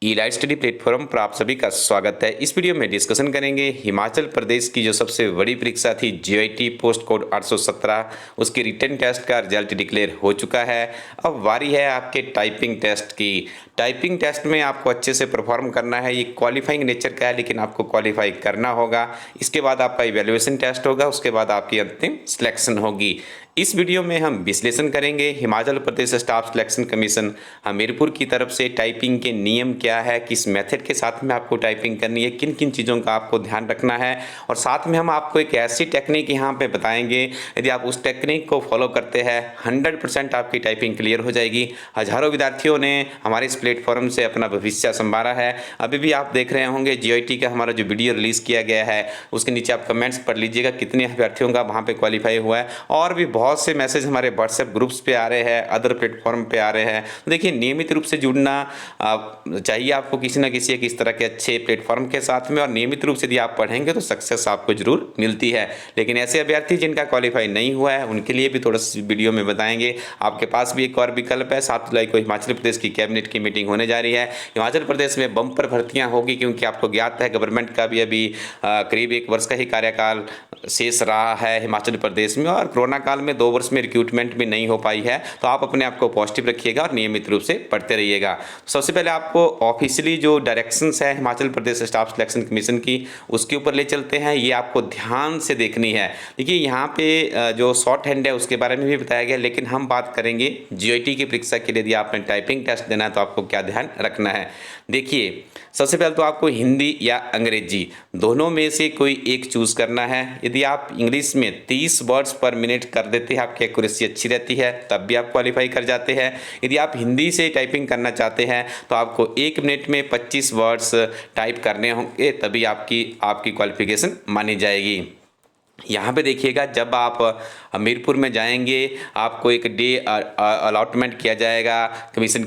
ई-लाइट study platform पर आप सभी का स्वागत है। इस वीडियो में डिस्कशन करेंगे हिमाचल प्रदेश की जो सबसे बड़ी परीक्षा थी जीआईटी पोस्ट कोड 817, उसके रिटन टेस्ट का रिजल्ट डिक्लेयर हो चुका है। अब बारी है आपके टाइपिंग टेस्ट की। टाइपिंग टेस्ट में आपको अच्छे से परफॉर्म करना है। ये क्वालिफाइंग नेचर का है, लेकिन आपको क्वालिफाई करना होगा। इसके बाद आपका इवैल्यूएशन टेस्ट होगा, उसके बाद आपकी अंतिम सिलेक्शन होगी। इस वीडियो में हम विश्लेषण करेंगे Himachal Pradesh staff selection commission Hamirpur की तरफ से टाइपिंग के नियम क्या है, किस मेथड के साथ में आपको टाइपिंग करनी है, किन किन चीज़ों का आपको ध्यान रखना है, और साथ में हम आपको एक ऐसी टेक्निक यहाँ पे बताएंगे, यदि आप उस टेक्निक को फॉलो करते हैं 100% आपकी टाइपिंग क्लियर हो जाएगी। हजारों विद्यार्थियों ने हमारे इस प्लेटफॉर्म से अपना भविष्य संवारा है। अभी भी आप देख रहे होंगे जीआईटी का हमारा जो वीडियो रिलीज़ किया गया है, उसके नीचे आप कमेंट्स पढ़ लीजिएगा कितने विद्यार्थियों का वहाँ पे क्वालिफाई हुआ है। और भी बहुत से मैसेज हमारे व्हाट्सएप ग्रुप्स पे आ रहे हैं, अदर प्लेटफॉर्म पे आ रहे हैं। तो देखिए, नियमित रूप से जुड़ना चाहिए आपको किसी न किसी एक इस तरह के अच्छे प्लेटफॉर्म के साथ में, और नियमित रूप से यदि आप पढ़ेंगे तो सक्सेस आपको जरूर मिलती है। लेकिन ऐसे अभ्यर्थी जिनका क्वालिफाई नहीं हुआ है, उनके लिए भी थोड़ा सा वीडियो में बताएंगे। आपके पास भी एक और विकल्प है। 7 जुलाई को हिमाचल प्रदेश की कैबिनेट की मीटिंग होने जा रही है। हिमाचल प्रदेश में बम्पर भर्तियां होगी, क्योंकि आपको ज्ञात है गवर्नमेंट का भी अभी करीब 1 वर्ष का ही कार्यकाल शेष रहा है हिमाचल प्रदेश में, और कोरोना काल में 2 वर्ष में रिक्रूटमेंट भी नहीं हो पाई है। तो आप अपने आप को पॉजिटिव रखिएगा और नियमित रूप से पढ़ते रहिएगा। सबसे पहले आपको ऑफिशियली जो डायरेक्शंस है Himachal Pradesh staff selection commission की, उसके ऊपर ले चलते हैं। ये आपको ध्यान से देखनी है। देखिए, यहाँ पे जो शॉर्ट हैंड है उसके बारे में भी बताया गया, लेकिन हम बात करेंगे जीआईटी की परीक्षा के लिए यदि आपने टाइपिंग टेस्ट देना है तो आपको क्या ध्यान रखना है। देखिए, सबसे पहले तो आपको हिंदी या अंग्रेजी दोनों में से कोई एक चूज़ करना है। यदि आप इंग्लिश में 30 वर्ड्स पर मिनट कर देते हैं, आपकी एक्यूरेसी अच्छी रहती है, तब भी आप क्वालिफाई कर जाते हैं। यदि आप हिंदी से टाइपिंग करना चाहते हैं तो आपको 1 मिनट में 25 वर्ड्स टाइप करने होंगे, तभी आपकी क्वालिफिकेशन मानी जाएगी। यहाँ पे देखिएगा, जब आप हमीरपुर में जाएंगे आपको एक डे अलॉटमेंट किया जाएगा कमीशन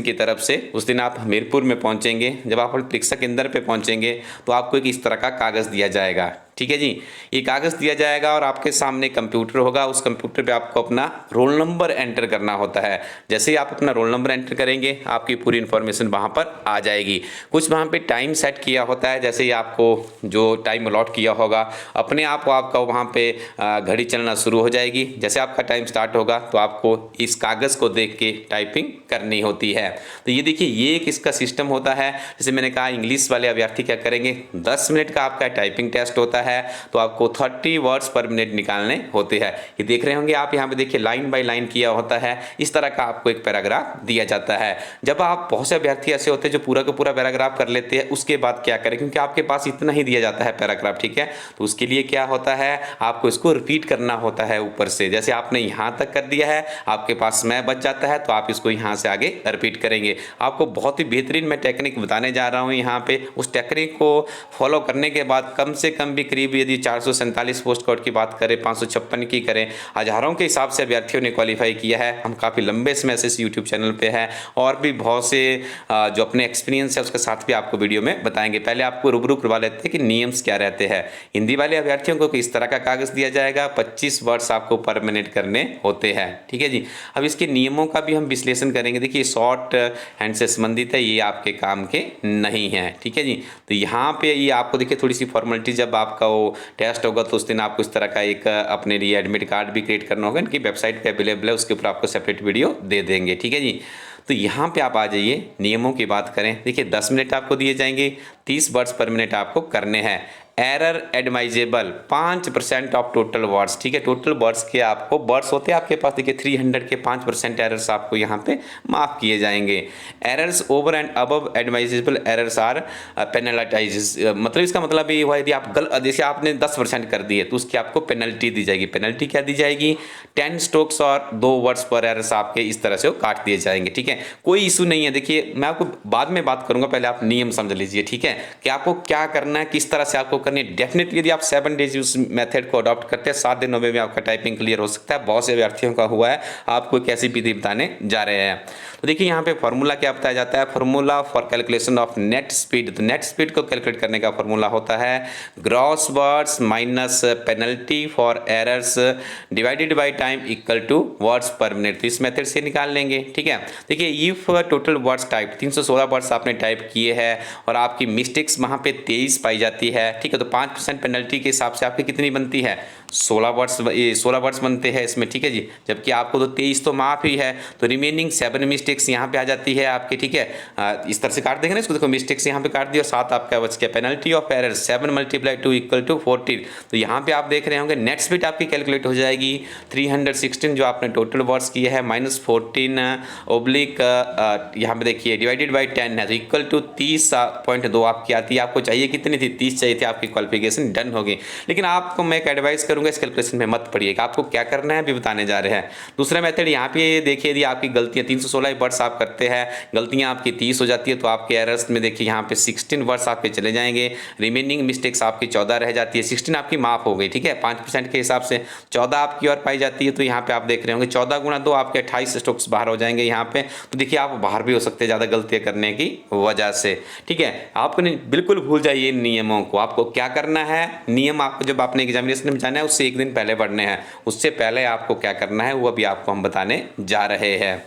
की तरफ से। उस दिन आप हमीरपुर में पहुँचेंगे। जब आप परीक्षा केंद्र पे पहुँचेंगे तो आपको एक इस तरह का कागज़ दिया जाएगा। ठीक है जी, ये कागज़ दिया जाएगा और आपके सामने कंप्यूटर होगा। उस कंप्यूटर पे आपको अपना रोल नंबर एंटर करना होता है। जैसे ही आप अपना रोल नंबर एंटर करेंगे, आपकी पूरी इन्फॉर्मेशन वहाँ पर आ जाएगी। कुछ वहाँ पे टाइम सेट किया होता है, जैसे ही आपको जो टाइम अलॉट किया होगा, अपने आप आपका वहाँ पे घड़ी चलना शुरू हो जाएगी। जैसे आपका टाइम स्टार्ट होगा तो आपको इस कागज़ को देख के टाइपिंग करनी होती है। तो ये देखिए, ये एक इसका सिस्टम होता है। जैसे मैंने कहा, इंग्लिश वाले अभ्यर्थी क्या करेंगे, 10 मिनट का आपका टाइपिंग टेस्ट होता है, तो आपको 30 वर्ड्स पर मिनट निकालने होते हैं। ये देख रहे होंगे आप, यहाँ पे देखिए लाइन बाय लाइन किया होता है। इस तरह का आपको एक पैराग्राफ दिया जाता है। जब आप, बहुत से अभ्यर्थी ऐसे होते हैं जो पूरा का पूरा पैराग्राफ कर लेते हैं, उसके बाद क्या करें, क्योंकि आपके पास इतना ही दिया जाता है पैराग्राफ। ठीक है, तो उसके लिए क्या होता है, आपको इसको रिपीट करना होता है ऊपर से। जैसे आपने यहाँ तक कर दिया है, आपके पास समय बच जाता है, तो आप इसको यहाँ से आगे रिपीट करेंगे। आपको बहुत ही बेहतरीन मैं टेक्निक बताने जा रहा हूँ यहाँ पे। उस टेक्निक को फॉलो करने के बाद कम से कम भी करीब, यदि 447 पोस्ट कोड की बात करें, 556 की करें, हजारों के हिसाब से अभ्यर्थियों ने क्वालिफाई किया है। हम काफ़ी लंबे समय से इस यूट्यूब चैनल पे है, और भी बहुत से जो अपने एक्सपीरियंस है उसके साथ भी आपको वीडियो में बताएंगे। पहले आपको रूबरू करवा लेते हैं कि नियम्स क्या रहते हैं। हिंदी वाले अभ्यर्थियों को इस तरह का कागज़ दिया जाएगा, 25 वर्ड्स आपको पर मिनट करने होते हैं। ठीक है जी, अब इसके नियमों का भी हम विश्लेषण करेंगे। देखिए, शॉर्ट हैंड से संबंधित है, ये आपके काम के नहीं है। ठीक है जी, तो यहाँ पे ये आपको देखिए थोड़ी सी फॉर्मेलिटी, जब आपका वो टेस्ट होगा तो उस दिन आपको इस तरह का एक अपने लिए एडमिट कार्ड भी क्रिएट करना होगा। इनकी वेबसाइट पे अवेलेबल है, उसके ऊपर आपको सेपरेट वीडियो दे देंगे। ठीक है जी, तो यहाँ पे आप आ जाइए, नियमों की बात करें। देखिए, 10 मिनट आपको दिए जाएंगे, 30 वर्ड्स पर मिनट आपको करने हैं। Error admissible 5% of total words. ठीक है, टोटल वर्ड्स के आपको वर्ड्स होते हैं आपके पास, देखिए 300 के 5% एरर्स आपको यहाँ पे माफ़ किए जाएंगे। Errors over and above admissible errors are penalized. मतलब इसका मतलब ये हुआ, यदि आप जैसे आपने 10% कर दिए तो उसकी आपको पेनल्टी दी जाएगी। पेनल्टी क्या दी जाएगी, 10 स्ट्रोक्स और 2 वर्ड्स पर एरर्स आपके इस तरह से वो काट दिए जाएंगे। ठीक है, कोई इशू नहीं है। देखिए, मैं आपको बाद में बात करूंगा, पहले आप नियम समझ लीजिए। ठीक है, कि आपको क्या करना है, किस तरह से आपको करनी है। डेफिनेटली यदि आप 7 डेज उस मेथड को अडॉप्ट करते हैं, 7 दिनों में आपका टाइपिंग क्लियर हो सकता है। बहुत से विद्यार्थियों का हुआ है, आपको एक ऐसी विधि बताने जा रहे हैं। तो देखिए यहाँ पे फॉर्मूला क्या बताया जाता है, formula for calculation of net speed. तो नेट स्पीड को कैलकुलेट करने का फॉर्मूला होता है gross words minus penalty for errors divided by time equal to words per minute. तो इस मेथड से निकाल लेंगे, ठीक है। देखिए if total words type 316 words आपने टाइप किए हैं और आपकी मिस्टेक्स वहाँ पे 23 पाई जाती है, ठीक है, तो 5% पेनल्टी के हिसाब से आपकी कितनी बनती है, 16 वर्ड्स बनते हैं इसमें, ठीक है जी। जबकि आपको तो 23 तो माफ ही है, तो रिमेनिंग 7 मिस्टेक्स यहाँ पे आ जाती है आपकी, ठीक है। इस तरह से काट देंगे ना इसको, देखो मिस्टेक्स यहाँ पे काट दिया और 7 आपका बच गया। Penalty of error 7 × 2 = 14। तो यहाँ पे आप देख रहे होंगे नेट स्पीड आपकी कैलकुलेट हो जाएगी 316 जो आपने टोटल वर्ड्स किए हैं -14 ओब्लिक यहाँ पे देखिए डिवाइडेड बाई 10 है, तो इक्वल टू 30.2 आपकी आती है। आपको चाहिए कितनी थी, 30 चाहिए थी, आपकी क्वालिफिकेशन डन होगी। लेकिन आपको मैं एक एडवाइस करूंगा, इस कैलकुलेशन में मत पड़िएगा, आपको क्या करना है अभी बताने जा रहे हैं। दूसरा मेथड यहाँ पे देखिए, यदि आपकी गलतियाँ 316 वर्ड्स आप करते हैं, गलतियाँ आपकी 30 हो जाती है, तो आपके एरर्स में देखिए यहाँ पे 16 वर्ड्स आपके चले जाएंगे, रिमेनिंग मिस्टेक्स आपकी 14 रह जाती है। 16 आपकी माफ हो गई, ठीक है, 5% के हिसाब से 14 आपकी और पाई जाती है। तो यहाँ पे आप देख रहे होंगे 14 × 2 आपके 28 स्ट्रोक्स बाहर हो जाएंगे यहाँ पे। तो देखिए आप बाहर भी हो सकते हैं ज़्यादा गलतियाँ करने की वजह से, ठीक है। आपको बिल्कुल भूल जाइए नियमों को। आपको क्या करना है, नियम आपको जब आपने एग्जामिनेशन में जाना है उससे एक दिन पहले पढ़ने हैं, उससे पहले आपको क्या करना है वो अभी आपको हम बताने जा रहे हैं।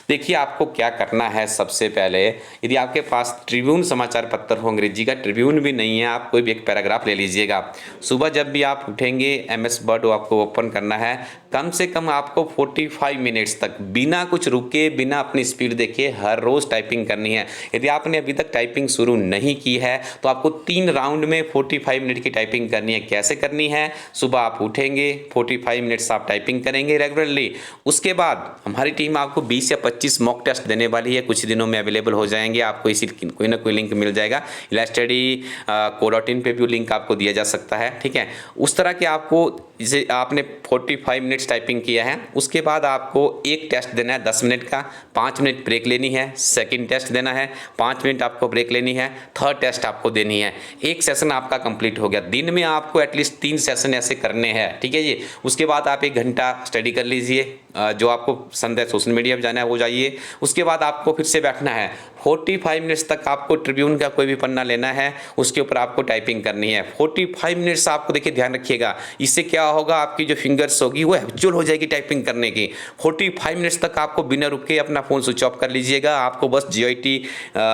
देखिए आपको क्या करना है, सबसे पहले यदि आपके पास ट्रिब्यून समाचार पत्र हो, अंग्रेजी का ट्रिब्यून भी नहीं है, आप कोई भी एक पैराग्राफ ले लीजिएगा। सुबह जब भी आप उठेंगे MS वर्ड आपको ओपन करना है, कम से कम आपको 45 मिनट्स तक बिना कुछ रुके, बिना अपनी स्पीड देखे हर रोज़ टाइपिंग करनी है। यदि आपने अभी तक टाइपिंग शुरू नहीं की है तो आपको 3 राउंड में 45 मिनट की टाइपिंग करनी है। कैसे करनी है, सुबह आप उठेंगे 45 मिनट्स आप टाइपिंग करेंगे रेगुलरली। उसके बाद हमारी टीम आपको 20 या 25 मॉक टेस्ट देने वाली है, कुछ दिनों में अवेलेबल हो जाएंगे। आपको इसी कोई ना कोई लिंक मिल जाएगा, elaststudy.co.in पे भी लिंक आपको दिया जा सकता है, ठीक है। उस तरह के आपको जैसे आपने 45 मिनट्स टाइपिंग किया है, उसके बाद आपको एक टेस्ट देना है 10 मिनट का, 5 मिनट ब्रेक लेनी है, सेकंड टेस्ट देना है, 5 मिनट आपको ब्रेक लेनी है, थर्ड टेस्ट आपको देनी है। एक सेशन आपका कंप्लीट हो गया। दिन में आपको एटलीस्ट 3 सेशन ऐसे करने हैं, ठीक है जी। उसके बाद आप 1 घंटा स्टडी कर लीजिए, जो आपको पसंद है, सोशल मीडिया पर जाना है वो जाइए। उसके बाद आपको फिर से बैठना है 45 मिनट्स तक, आपको ट्रिब्यून का कोई भी पन्ना लेना है, उसके ऊपर आपको टाइपिंग करनी है 45 मिनट्स। आपको देखिए ध्यान रखिएगा, इससे क्या होगा, आपकी जो फिंगर्स होगी वो हैबिचुअल हो जाएगी टाइपिंग करने की। 45 मिनट्स तक आपको बिना रुके अपना फ़ोन स्विच ऑफ कर लीजिएगा। आपको बस GIT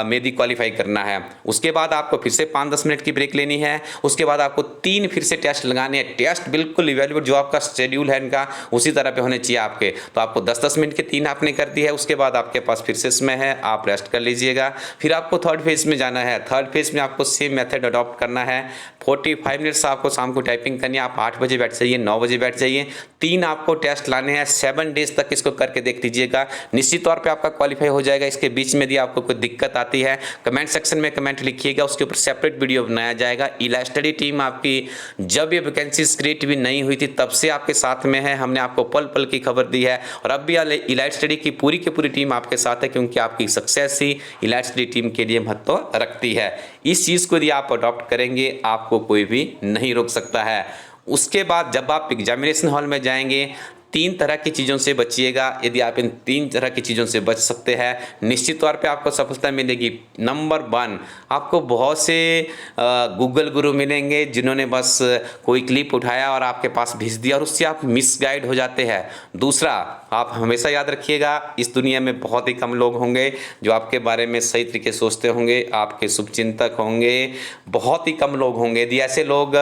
में भी क्वालिफाई करना है। उसके बाद आपको फिर से 5-10 मिनट की ब्रेक लेनी है। उसके बाद आपको 3 फिर से टेस्ट लगाने हैं। टेस्ट बिल्कुल इवेल्युएट जो आपका शेड्यूल है इनका उसी तरह पे होने चाहिए आपके। तो आपको 10-10 मिनट के 3 आपने कर दिया है। उसके बाद आपके पास फिर से समय है, आप रेस्ट कर लीजिएगा। फिर आपको थर्ड फेज में जाना है। थर्ड फेज में आपको सेम मेथड अडॉप्ट करना है। 45 मिनट्स आपको शाम को टाइपिंग करनी है। आप 8 बजे बैठ जाइए, 9 बजे बैठ जाइए। 3 आपको टेस्ट लाने हैं। 7 डेज तक इसको करके देख लीजिएगा, निश्चित तौर पे आपका क्वालिफाई हो जाएगा। इसके बीच में यदि आपको कोई दिक्कत आती है कमेंट सेक्शन में कमेंट लिखिएगा, उसके ऊपर सेपरेट वीडियो बनाया जाएगा। इलास्टडी टीम आपकी जब ये वैकेंसी क्रिएट भी नहीं हुई थी तब से आपके साथ में है। हमने आपको पल पल की खबर दी है और अब भी इलास्टडी की पूरी टीम आपके साथ है, क्योंकि आपकी सक्सेस ही इलास्टडी टीम के लिए महत्व रखती है। इस चीज़ को यदि आप अडॉप्ट करेंगे आपको कोई भी नहीं रोक सकता है। उसके बाद जब आप एग्जामिनेशन हॉल में जाएंगे 3 तरह की चीज़ों से बचिएगा। यदि आप इन 3 तरह की चीज़ों से बच सकते हैं निश्चित तौर पे आपको सफलता मिलेगी। नंबर 1, आपको बहुत से गूगल गुरु मिलेंगे जिन्होंने बस कोई क्लिप उठाया और आपके पास भेज दिया और उससे आप मिसगाइड हो जाते हैं। दूसरा, आप हमेशा याद रखिएगा इस दुनिया में बहुत ही कम लोग होंगे जो आपके बारे में सही तरीके से सोचते होंगे, आपके शुभचिंतक होंगे, बहुत ही कम लोग होंगे। यदि ऐसे लोग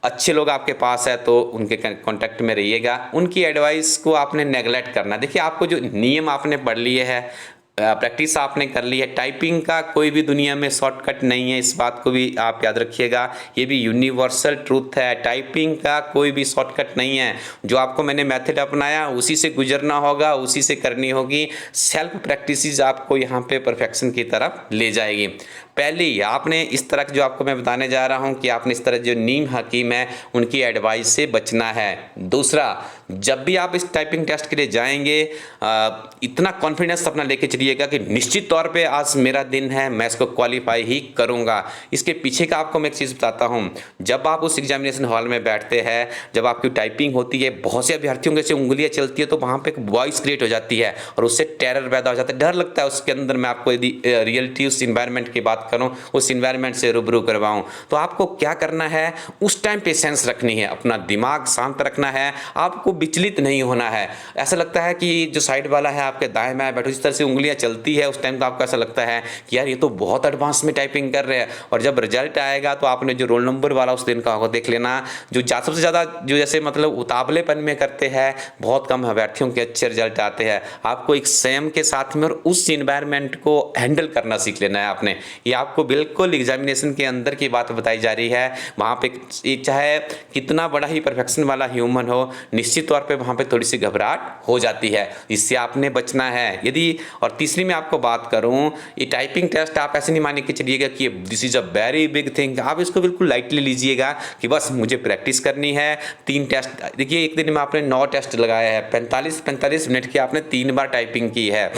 अच्छे लोग आपके पास है तो उनके कांटेक्ट में रहिएगा। उनकी एडवाइस को आपने नेगलेक्ट करना। देखिए आपको जो नियम आपने पढ़ लिए है, प्रैक्टिस आपने कर ली है, टाइपिंग का कोई भी दुनिया में शॉर्टकट नहीं है, इस बात को भी आप याद रखिएगा। ये भी यूनिवर्सल ट्रूथ है, टाइपिंग का कोई भी शॉर्टकट नहीं है। जो आपको मैंने मेथड अपनाया उसी से गुजरना होगा, उसी से करनी होगी। सेल्फ प्रैक्टिस आपको यहाँ पे परफेक्शन की तरफ ले जाएगी। पहले ही आपने इस तरह जो आपको मैं बताने जा रहा हूं कि आपने इस तरह जो नीम हकीम है उनकी एडवाइस से बचना है। दूसरा, जब भी आप इस टाइपिंग टेस्ट के लिए जाएंगे इतना कॉन्फिडेंस अपना लेके चलिएगा कि निश्चित तौर पे आज मेरा दिन है, मैं इसको क्वालिफाई ही करूंगा। इसके पीछे का आपको मैं एक चीज़ बताता हूं, जब आप उस एग्जामिनेशन हॉल में बैठते हैं, जब आपकी टाइपिंग होती है, बहुत से अभ्यर्थियों के से उंगलियां चलती है तो वहां पे एक वॉइस क्रिएट हो जाती है और उससे टेरर पैदा हो जाता है, डर लगता है उसके अंदर। मैं आपको यदि रियलिटी उस इन्वायरमेंट की बात करूं, उस इन्वायरमेंट से रूबरू करवाऊं, तो आपको क्या करना है, उस टाइम पेशेंस रखनी है, अपना दिमाग शांत रखना है, आपको विचलित नहीं होना है। ऐसा लगता है कि जो साइड वाला है आपके दाएं बाएं बैठो, इस तरह से उंगलियां चलती है, उस टाइम तो आपको ऐसा लगता है कि यार ये तो बहुत एडवांस में टाइपिंग कर रहे हैं। और जब रिजल्ट आएगा तो आपने जो रोल नंबर वाला उस दिन का होगा, देख लेना, जो सबसे ज़्यादा जो जैसे मतलब उतावलेपन में करते हैं, बहुत कम अभ्यर्थियों के अच्छे रिजल्ट आते हैं। आपको एक संयम के साथ में और उस इन्वायरमेंट को हैंडल करना सीख लेना है आपने। ये आपको बिल्कुल एग्जामिनेशन के अंदर की बात बताई जा रही है। वहाँ पे चाहे कितना बड़ा ही परफेक्शन वाला ह्यूमन हो, निश्चित तौर पे वहाँ पे थोड़ी सी घबराहट हो जाती है, इससे आपने बचना है। यदि और तीसरी मैं आपको बात करूँ, ये टाइपिंग टेस्ट आप ऐसे नहीं मान के चलिएगा कि this is a very big thing. आप इसको बिल्कुल लाइटली लीजिएगा कि बस मुझे प्रैक्टिस करनी है। 3 टेस्ट, देखिए एक दिन में आपने 9 टेस्ट लगाया है, 45 मिनट की आपने 3 बार टाइपिंग की है।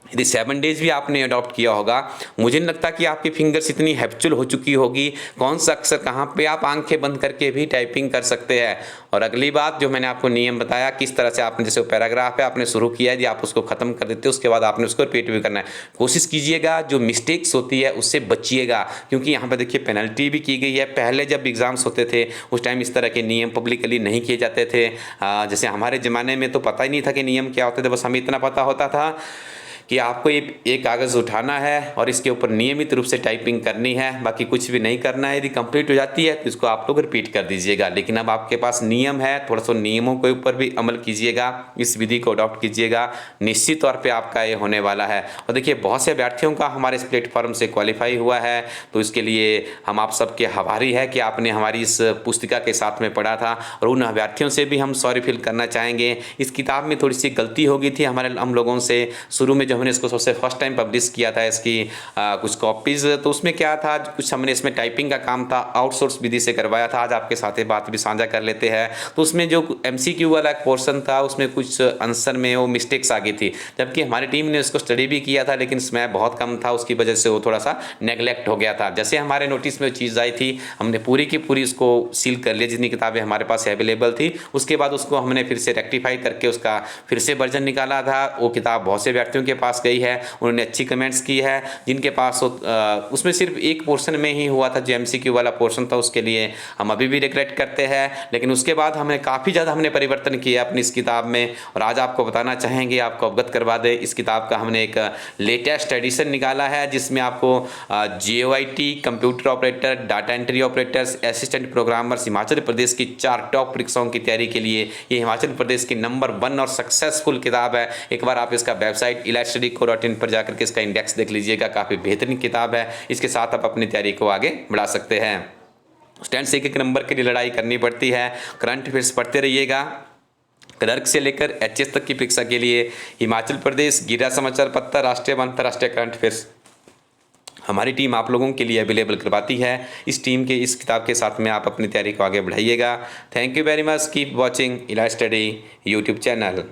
यदि 7 डेज भी आपने अडॉप्ट किया होगा, मुझे नहीं लगता कि आपकी फिंगर्स इतनी हैबिचुअल हो चुकी होगी, कौन सा अक्षर कहाँ पे आप आंखें बंद करके भी टाइपिंग कर सकते हैं। और अगली बात जो मैंने आपको नियम बताया, किस तरह से आपने, जैसे पैराग्राफ है आपने शुरू किया है, यदि आप उसको खत्म कर देते हो उसके बाद आपने उसको रिपीट भी करना है। कोशिश कीजिएगा जो मिस्टेक्स होती है उससे बचिएगा, क्योंकि यहाँ पर देखिए पेनल्टी भी की गई है। पहले जब एग्जाम्स होते थे उस टाइम इस तरह के नियम पब्लिकली नहीं किए जाते थे। जैसे हमारे ज़माने में तो पता ही नहीं था कि नियम क्या होते थे, बस हमें इतना पता होता था कि आपको एक कागज़ उठाना है और इसके ऊपर नियमित रूप से टाइपिंग करनी है, बाकी कुछ भी नहीं करना है। यदि कंप्लीट हो जाती है तो इसको आप लोग रिपीट कर दीजिएगा। लेकिन अब आपके पास नियम है, थोड़ा सा नियमों के ऊपर भी अमल कीजिएगा, इस विधि को अडॉप्ट कीजिएगा, निश्चित तौर पे आपका ये होने वाला है। और देखिए बहुत से अभ्यर्थियों का हमारे इस प्लेटफॉर्म से क्वालिफाई हुआ है, तो इसके लिए हम आप सबके आभारी है कि आपने हमारी इस पुस्तिका के साथ में पढ़ा था। और उन अभ्यर्थियों से भी हम सॉरी फील करना चाहेंगे, इस किताब में थोड़ी सी गलती हो गई थी हम लोगों से। शुरू में जब हमने इसको सबसे फर्स्ट टाइम पब्लिश किया था इसकी कुछ कॉपीज़, तो उसमें क्या था, कुछ हमने इसमें टाइपिंग का काम था आउटसोर्स विधि से करवाया था। आज आपके साथ ये बात भी साझा कर लेते हैं। तो उसमें जो MCQ वाला एक पोर्शन था उसमें कुछ आंसर में वो मिस्टेक्स आ गई थी, जबकि हमारी टीम ने उसको स्टडी भी किया था, लेकिन समय बहुत कम था, उसकी वजह से वो थोड़ा सा नेगलेक्ट हो गया था। जैसे हमारे नोटिस में चीज़ आई थी, हमने पूरी की पूरी उसको सील कर लिया, जितनी किताबें हमारे पास अवेलेबल थी। उसके बाद उसको हमने फिर से रेक्टिफाई करके उसका फिर से वर्जन निकाला था। वो किताब बहुत से विद्यार्थियों के पास गई है, उन्होंने अच्छी कमेंट्स की है। जिनके पास उसमें सिर्फ एक पोर्शन में ही हुआ था, जो MCQ वाला पोर्शन था, उसके लिए हम अभी भी रिग्रेट करते हैं। लेकिन उसके बाद हमने काफ़ी ज़्यादा परिवर्तन किया अपनी इस किताब में, और आज आपको बताना चाहेंगे, आपको अवगत करवा दें, इस किताब का हमने एक लेटेस्ट एडिशन निकाला है, जिसमें आपको JOIT, computer operator, data entry operators, assistant programmers, Himachal Pradesh की 4 टॉप परीक्षाओं की तैयारी के लिए ये हिमाचल प्रदेश की नंबर 1 और सक्सेसफुल किताब है। एक बार आप इसका वेबसाइट elitestudyco.in पर जाकर के इसका इंडेक्स देख लीजिएगा, काफ़ी बेहतरीन किताब है। इसके साथ आप अपनी तैयारी को आगे बढ़ा सकते हैं। स्टैंड से एक नंबर के लिए लड़ाई करनी पड़ती है, करंट अफेयर्स पढ़ते रहिएगा। क्लर्क से लेकर HS तक की परीक्षा के लिए हिमाचल प्रदेश गिरा समाचार पत्र, राष्ट्रीय व अंतर्राष्ट्रीय करंट अफेयर्स हमारी टीम आप लोगों के लिए अवेलेबल करवाती है। इस टीम के इस किताब के साथ में आप अपनी तैयारी को आगे बढ़ाइएगा। Thank you very much, keep watching elite study YouTube channel.